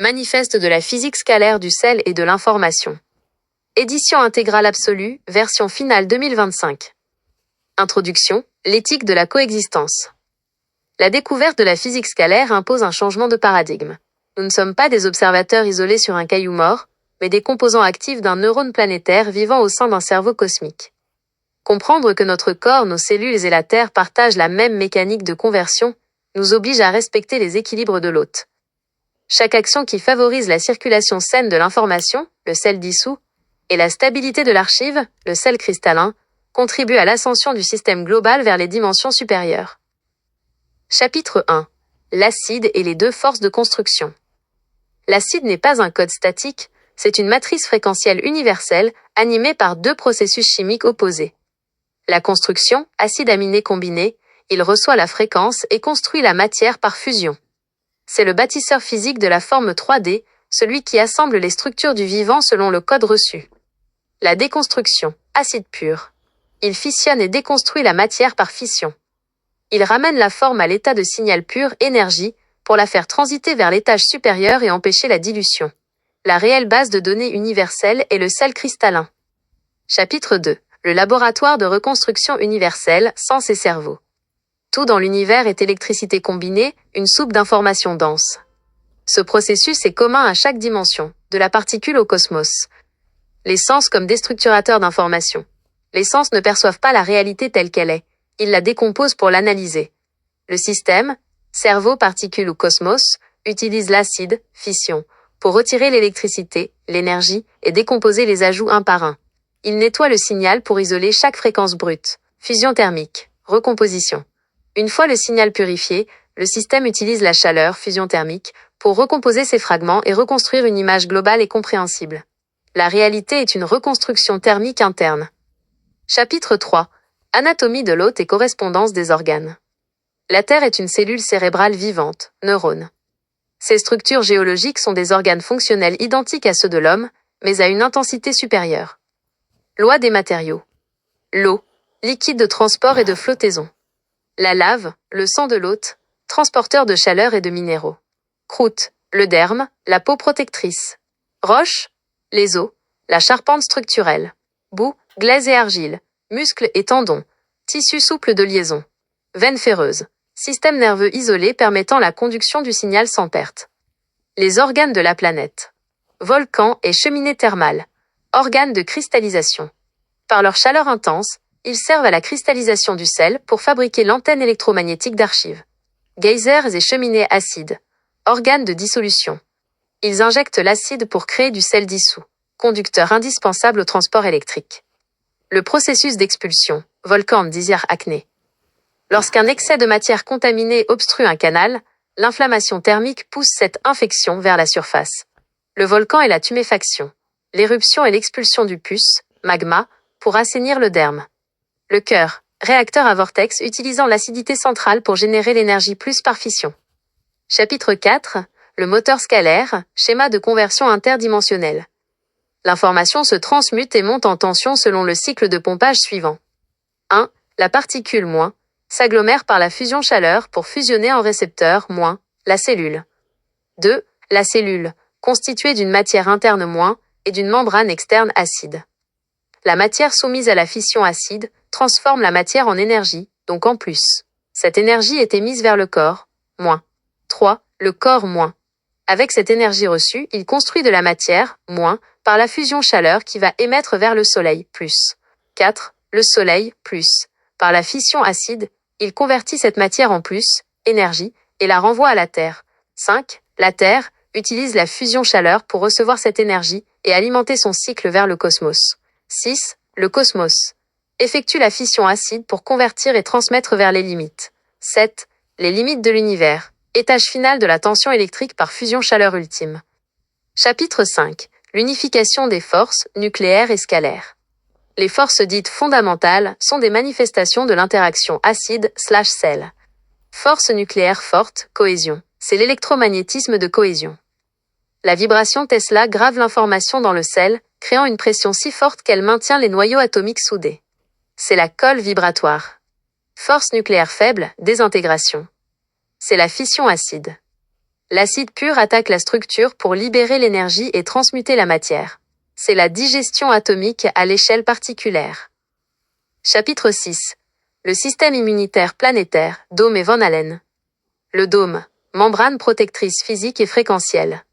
Manifeste de la physique scalaire du sel et de l'information. Édition intégrale absolue, version finale 2025. Introduction, l'éthique de la coexistence. La découverte de la physique scalaire impose un changement de paradigme. Nous ne sommes pas des observateurs isolés sur un caillou mort, mais des composants actifs d'un neurone planétaire vivant au sein d'un cerveau cosmique. Comprendre que notre corps, nos cellules et la Terre partagent la même mécanique de conversion nous oblige à respecter les équilibres de l'hôte. Chaque action qui favorise la circulation saine de l'information, le sel dissous, et la stabilité de l'archive, le sel cristallin, contribue à l'ascension du système global vers les dimensions supérieures. Chapitre 1. L'acide et les deux forces de construction. L'acide n'est pas un code statique, c'est une matrice fréquentielle universelle animée par deux processus chimiques opposés. La construction, acide aminé combiné, il reçoit la fréquence et construit la matière par fusion. C'est le bâtisseur physique de la forme 3D, celui qui assemble les structures du vivant selon le code reçu. La déconstruction, acide pur. Il fissionne et déconstruit la matière par fission. Il ramène la forme à l'état de signal pur, énergie, pour la faire transiter vers l'étage supérieur et empêcher la dilution. La réelle base de données universelle est le sel cristallin. Chapitre 2. Le laboratoire de reconstruction universelle, sens et cerveau. Tout dans l'univers est électricité combinée, une soupe d'informations dense. Ce processus est commun à chaque dimension, de la particule au cosmos. Les sens comme déstructurateurs d'informations. Les sens ne perçoivent pas la réalité telle qu'elle est, ils la décomposent pour l'analyser. Le système, cerveau, particule ou cosmos, utilise l'acide, fission, pour retirer l'électricité, l'énergie, et décomposer les ajouts un par un. Il nettoie le signal pour isoler chaque fréquence brute. Fusion thermique, recomposition. Une fois le signal purifié, le système utilise la chaleur, fusion thermique, pour recomposer ces fragments et reconstruire une image globale et compréhensible. La réalité est une reconstruction thermique interne. Chapitre 3. Anatomie de l'hôte et correspondance des organes. La Terre est une cellule cérébrale vivante, neurone. Ces structures géologiques sont des organes fonctionnels identiques à ceux de l'homme, mais à une intensité supérieure. Loi des matériaux. L'eau, liquide de transport et de flottaison. La lave, le sang de l'hôte, transporteur de chaleur et de minéraux. Croûte, le derme, la peau protectrice. Roche, les os, la charpente structurelle. Boue, glaise et argile, muscles et tendons, tissu souple de liaison. Veine ferreuse, système nerveux isolé permettant la conduction du signal sans perte. Les organes de la planète. Volcans et cheminées thermales. Organes de cristallisation. Par leur chaleur intense, ils servent à la cristallisation du sel pour fabriquer l'antenne électromagnétique d'archives. Geysers et cheminées acides. Organes de dissolution. Ils injectent l'acide pour créer du sel dissous, conducteur indispensable au transport électrique. Le processus d'expulsion, volcan désir acné. Lorsqu'un excès de matière contaminée obstrue un canal, l'inflammation thermique pousse cette infection vers la surface. Le volcan est la tuméfaction. L'éruption et l'expulsion du pus, magma, pour assainir le derme. Le cœur, réacteur à vortex utilisant l'acidité centrale pour générer l'énergie plus par fission. Chapitre 4. Le moteur scalaire, schéma de conversion interdimensionnelle. L'information se transmute et monte en tension selon le cycle de pompage suivant. 1. La particule moins s'agglomère par la fusion chaleur pour fusionner en récepteur moins la cellule. 2. La cellule, constituée d'une matière interne moins et d'une membrane externe acide. La matière soumise à la fission acide transforme la matière en énergie, donc en plus. Cette énergie est émise vers le corps, moins. 3. Le corps moins. Avec cette énergie reçue, il construit de la matière, moins, par la fusion chaleur qui va émettre vers le soleil, plus. 4. Le soleil, plus. Par la fission acide, il convertit cette matière en plus, énergie, et la renvoie à la Terre. 5. La Terre utilise la fusion chaleur pour recevoir cette énergie et alimenter son cycle vers le cosmos. 6. Le cosmos effectue la fission acide pour convertir et transmettre vers les limites. 7. Les limites de l'univers, étage final de la tension électrique par fusion chaleur ultime. Chapitre 5. L'unification des forces nucléaires et scalaires. Les forces dites fondamentales sont des manifestations de l'interaction acide/sel. Force nucléaire forte, cohésion. C'est l'électromagnétisme de cohésion. La vibration Tesla grave l'information dans le sel, créant une pression si forte qu'elle maintient les noyaux atomiques soudés. C'est la colle vibratoire. Force nucléaire faible, désintégration. C'est la fission acide. L'acide pur attaque la structure pour libérer l'énergie et transmuter la matière. C'est la digestion atomique à l'échelle particulière. Chapitre 6. Le système immunitaire planétaire, dôme et Van Allen. Le dôme, membrane protectrice physique et fréquentielle.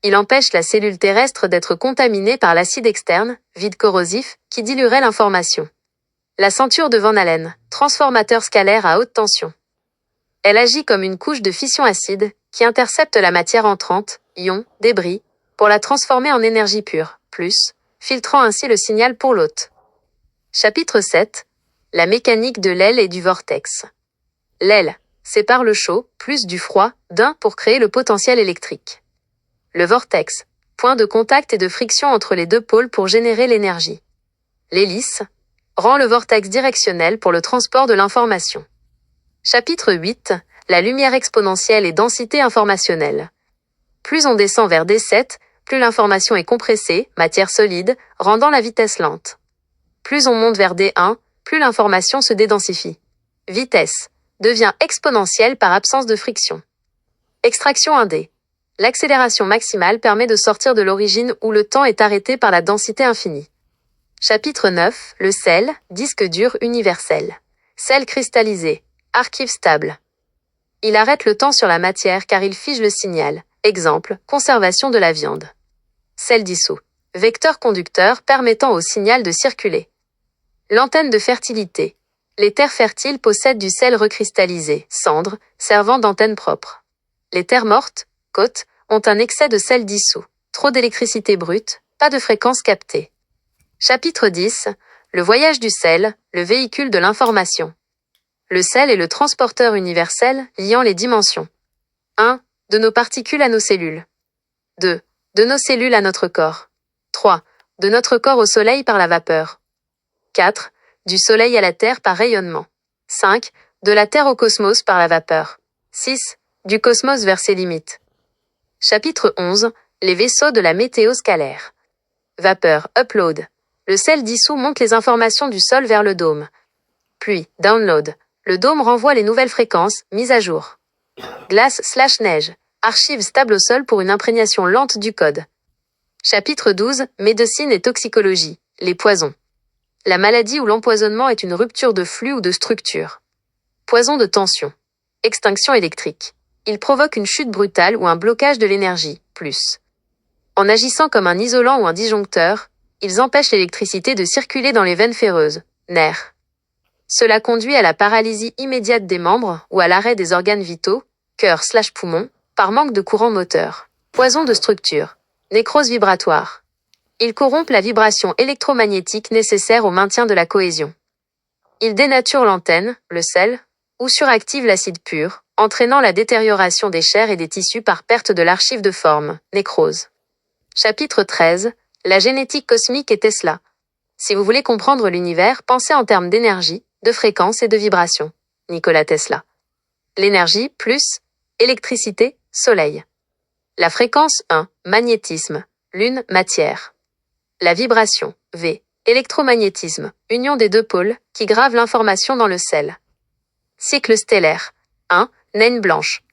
Il empêche la cellule terrestre d'être contaminée par l'acide externe, vide corrosif, qui diluerait l'information. La ceinture de Van Allen, transformateur scalaire à haute tension. Elle agit comme une couche de fission acide, qui intercepte la matière entrante, ions, débris, pour la transformer en énergie pure, plus, filtrant ainsi le signal pour l'hôte. Chapitre 7. La mécanique de l'aile et du vortex. L'aile sépare le chaud, plus du froid, d'un pour créer le potentiel électrique. Le vortex, point de contact et de friction entre les deux pôles pour générer l'énergie. L'hélice rend le vortex directionnel pour le transport de l'information. Chapitre 8. La lumière exponentielle et densité informationnelle. Plus on descend vers D7, plus l'information est compressée, matière solide, rendant la vitesse lente. Plus on monte vers D1, plus l'information se dédensifie. Vitesse devient exponentielle par absence de friction. Extraction 1D. L'accélération maximale permet de sortir de l'origine où le temps est arrêté par la densité infinie. Chapitre 9. Le sel, disque dur universel. Sel cristallisé. Archive stable. Il arrête le temps sur la matière car il fige le signal. Exemple, conservation de la viande. Sel dissous. Vecteur conducteur permettant au signal de circuler. L'antenne de fertilité. Les terres fertiles possèdent du sel recristallisé, cendre, servant d'antenne propre. Les terres mortes, côtes, ont un excès de sel dissous. Trop d'électricité brute, pas de fréquence captée. Chapitre 10. Le voyage du sel, le véhicule de l'information. Le sel est le transporteur universel liant les dimensions. 1. De nos particules à nos cellules. 2. De nos cellules à notre corps. 3. De notre corps au soleil par la vapeur. 4. Du soleil à la Terre par rayonnement. 5. De la Terre au cosmos par la vapeur. 6. Du cosmos vers ses limites. Chapitre 11. Les vaisseaux de la météo scalaire. Vapeur, upload. Le sel dissous monte les informations du sol vers le dôme. Pluie, download. Le dôme renvoie les nouvelles fréquences, mises à jour. Glace/neige. Archive stable au sol pour une imprégnation lente du code. Chapitre 12. Médecine et toxicologie. Les poisons. La maladie ou l'empoisonnement est une rupture de flux ou de structure. Poison de tension. Extinction électrique. Il provoque une chute brutale ou un blocage de l'énergie, plus. En agissant comme un isolant ou un disjoncteur, ils empêchent l'électricité de circuler dans les veines ferreuses, nerfs. Cela conduit à la paralysie immédiate des membres ou à l'arrêt des organes vitaux, cœur/poumon, par manque de courant moteur. Poison de structure. Nécrose vibratoire. Ils corrompent la vibration électromagnétique nécessaire au maintien de la cohésion. Ils dénaturent l'antenne, le sel, ou suractivent l'acide pur, entraînant la détérioration des chairs et des tissus par perte de l'archive de forme, nécrose. Chapitre 13. La génétique cosmique et Tesla. Si vous voulez comprendre l'univers, pensez en termes d'énergie, de fréquence et de vibration. Nikola Tesla. L'énergie, plus, électricité, soleil. La fréquence 1, magnétisme, lune, matière. La vibration, V, électromagnétisme, union des deux pôles, qui grave l'information dans le sel. Cycle stellaire. 1, naine blanche.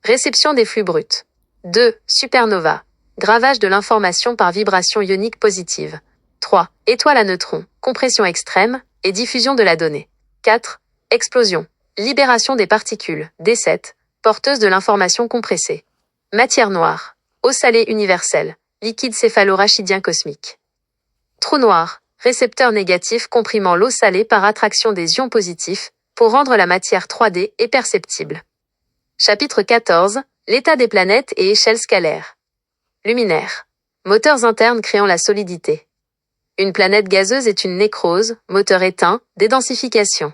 Réception des flux bruts. 2, supernova. Gravage de l'information par vibration ionique positive. 3, étoile à neutrons, compression extrême, et diffusion de la donnée. 4. Explosion. Libération des particules, D7, porteuses de l'information compressée. Matière noire. Eau salée universelle, liquide céphalorachidien cosmique. Trou noir. Récepteur négatif comprimant l'eau salée par attraction des ions positifs, pour rendre la matière 3D et perceptible. Chapitre 14. L'état des planètes et échelle scalaire. Luminaire. Moteurs internes créant la solidité. Une planète gazeuse est une nécrose, moteur éteint, dédensification.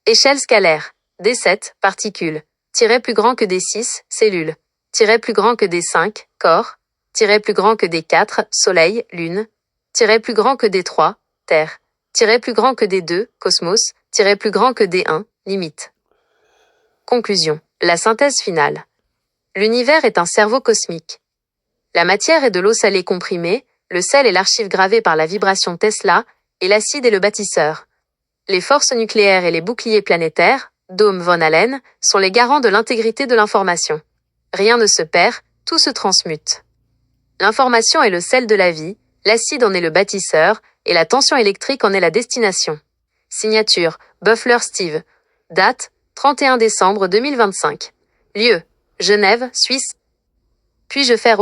Échelle scalaire. D7, particules. Tiret plus grand que D6, cellules. Tiret plus grand que D5, corps. Tiret plus grand que D4, soleil, lune. Tiret plus grand que D3, terre. Tiret plus grand que D2, cosmos. Tiret plus grand que D1, limite. Conclusion. La synthèse finale. L'univers est un cerveau cosmique. La matière est de l'eau salée comprimée, le sel est l'archive gravée par la vibration Tesla, et l'acide est le bâtisseur. Les forces nucléaires et les boucliers planétaires, dôme Van Allen, sont les garants de l'intégrité de l'information. Rien ne se perd, tout se transmute. L'information est le sel de la vie, l'acide en est le bâtisseur, et la tension électrique en est la destination. Signature, Buffler Steve. Date, 31 décembre 2025. Lieu, Genève, Suisse. Puis-je faire